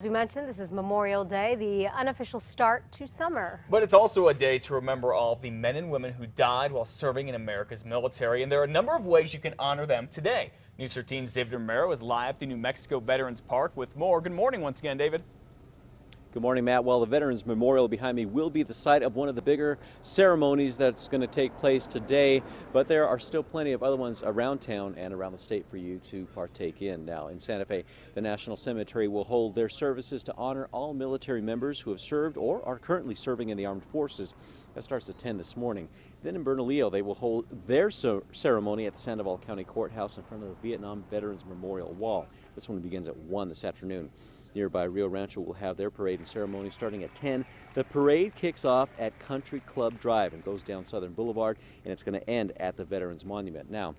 As we mentioned, this is Memorial Day, the unofficial start to summer. But it's also a day to remember all of the men and women who died while serving in America's military, and there are a number of ways you can honor them today. News 13's David Romero is live at the New Mexico Veterans Park with more. Good morning once again, David. Good morning, Matt. Well, the Veterans Memorial behind me will be the site of one of the bigger ceremonies that's going to take place today, but there are still plenty of other ones around town and around the state for you to partake in. Now, in Santa Fe, the National Cemetery will hold their services to honor all military members who have served or are currently serving in the armed forces. That starts at 10 this morning. Then in Bernalillo, they will hold their ceremony at the Sandoval County Courthouse in front of the Vietnam Veterans Memorial Wall. This one begins at 1 this afternoon. Nearby Rio Rancho will have their parade and ceremony starting at 10. The parade kicks off at Country Club Drive and goes down Southern Boulevard, and it's going to end at the Veterans Monument. Now,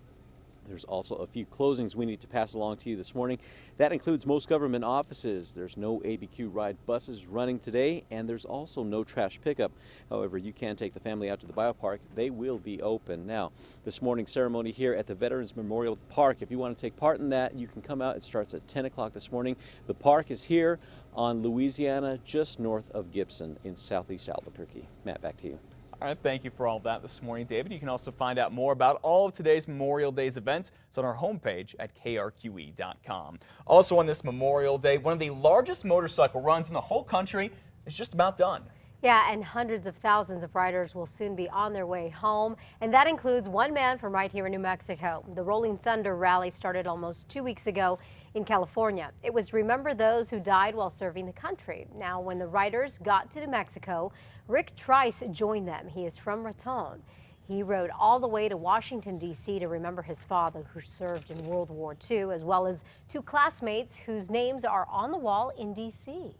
there's also a few closings we need to pass along to you this morning. That includes most government offices. There's no ABQ ride buses running today, and there's also no trash pickup. However, you can take the family out to the biopark. They will be open. Now, this morning's ceremony here at the Veterans Memorial Park, if you want to take part in that, you can come out. It starts at 10 o'clock this morning. The park is here on Louisiana, just north of Gibson in southeast Albuquerque. Matt, back to you. All right, thank you for all of that this morning, David. You can also find out more about all of today's Memorial Day's events. It's on our homepage at KRQE.com. Also on this Memorial Day, one of the largest motorcycle runs in the whole country is just about done. Yeah, and hundreds of thousands of riders will soon be on their way home, and that includes one man from right here in New Mexico. The Rolling Thunder rally started almost 2 weeks ago in California. It was to remember those who died while serving the country. Now, when the riders got to New Mexico, Rick Trice joined them. He is from Raton. He rode all the way to Washington, D.C. to remember his father, who served in World War II, as well as two classmates whose names are on the wall in D.C.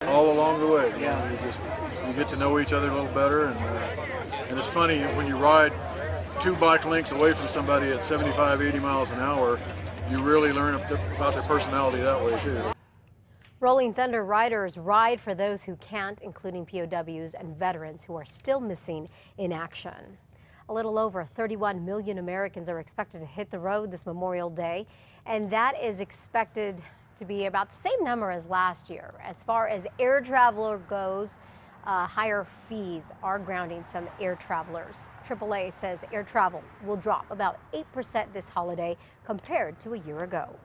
All along the way, you get to know each other a little better, and it's funny when you ride 2 bike lengths away from somebody at 75, 80 miles an hour, you really learn about their personality that way too. Rolling Thunder riders ride for those who can't, including POWs and veterans who are still missing in action. A little over 31 million Americans are expected to hit the road this Memorial Day, and that is expected to be about the same number as last year. As far as air travel goes, higher fees are grounding some air travelers. AAA says air travel will drop about 8% this holiday compared to a year ago.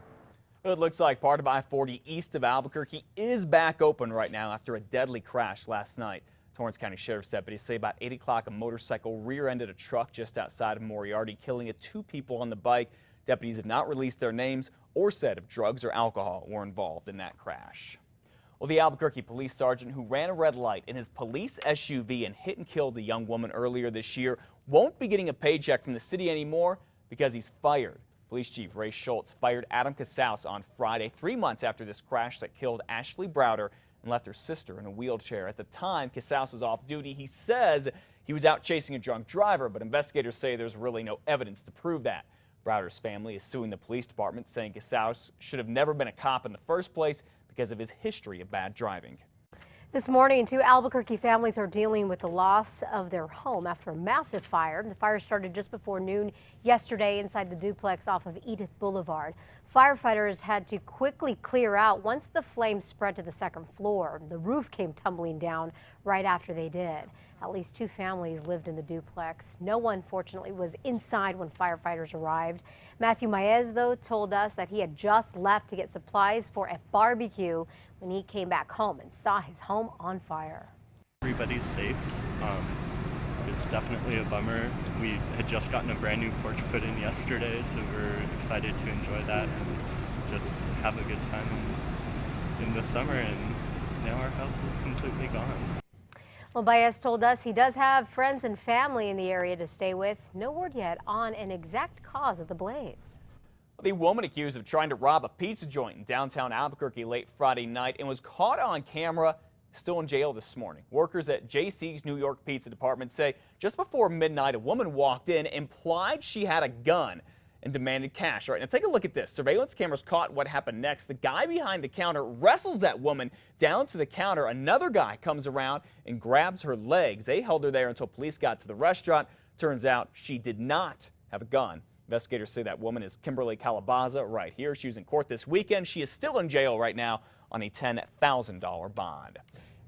It looks like part of I-40 east of Albuquerque is back open right now after a deadly crash last night. Torrance County Sheriff's deputies say about 8 o'clock a motorcycle rear-ended a truck just outside of Moriarty, killing 2 people on the bike. Deputies have not released their names or said if drugs or alcohol were involved in that crash. Well, the Albuquerque police sergeant who ran a red light in his police SUV and hit and killed a young woman earlier this year won't be getting a paycheck from the city anymore because he's fired. Police Chief Ray Schultz fired Adam Cassaus on Friday, 3 months after this crash that killed Ashley Browder and left her sister in a wheelchair. At the time, Cassaus was off duty. He says he was out chasing a drunk driver, but investigators say there's really no evidence to prove that. Browder's family is suing the police department, saying Cassaus should have never been a cop in the first place because of his history of bad driving. This morning, 2 Albuquerque families are dealing with the loss of their home after a massive fire. The fire started just before noon yesterday inside the duplex off of Edith Boulevard. Firefighters had to quickly clear out once the flames spread to the 2nd floor. The roof came tumbling down right after they did. At least 2 families lived in the duplex. No one, fortunately, was inside when firefighters arrived. Matthew Maez, though, told us that he had just left to get supplies for a barbecue when he came back home and saw his home on fire. Everybody's safe. It's definitely a bummer. We had just gotten a brand new porch put in yesterday, so we're excited to enjoy that and just have a good time in the summer, and now our house is completely gone. Well, Baez told us he does have friends and family in the area to stay with. No word yet on an exact cause of the blaze. The woman accused of trying to rob a pizza joint in downtown Albuquerque late Friday night and was caught on camera still in jail this morning. Workers at JC's New York Pizza Department say just before midnight, a woman walked in, implied she had a gun, and demanded cash. All right, now take a look at this. Surveillance cameras caught what happened next. The guy behind the counter wrestles that woman down to the counter. Another guy comes around and grabs her legs. They held her there until police got to the restaurant. Turns out she did not have a gun. Investigators say that woman is Kimberly Calabaza right here. She was in court this weekend. She is still in jail right now on a $10,000 bond.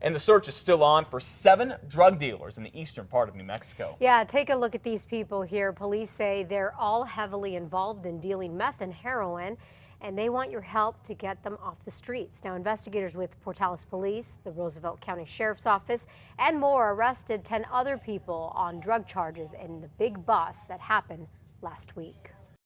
And the search is still on for 7 drug dealers in the eastern part of New Mexico. Yeah, take a look at these people here. Police say they're all heavily involved in dealing meth and heroin, and they want your help to get them off the streets. Now, investigators with Portales Police, the Roosevelt County Sheriff's Office, and more arrested 10 other people on drug charges in the big bust that happened last week.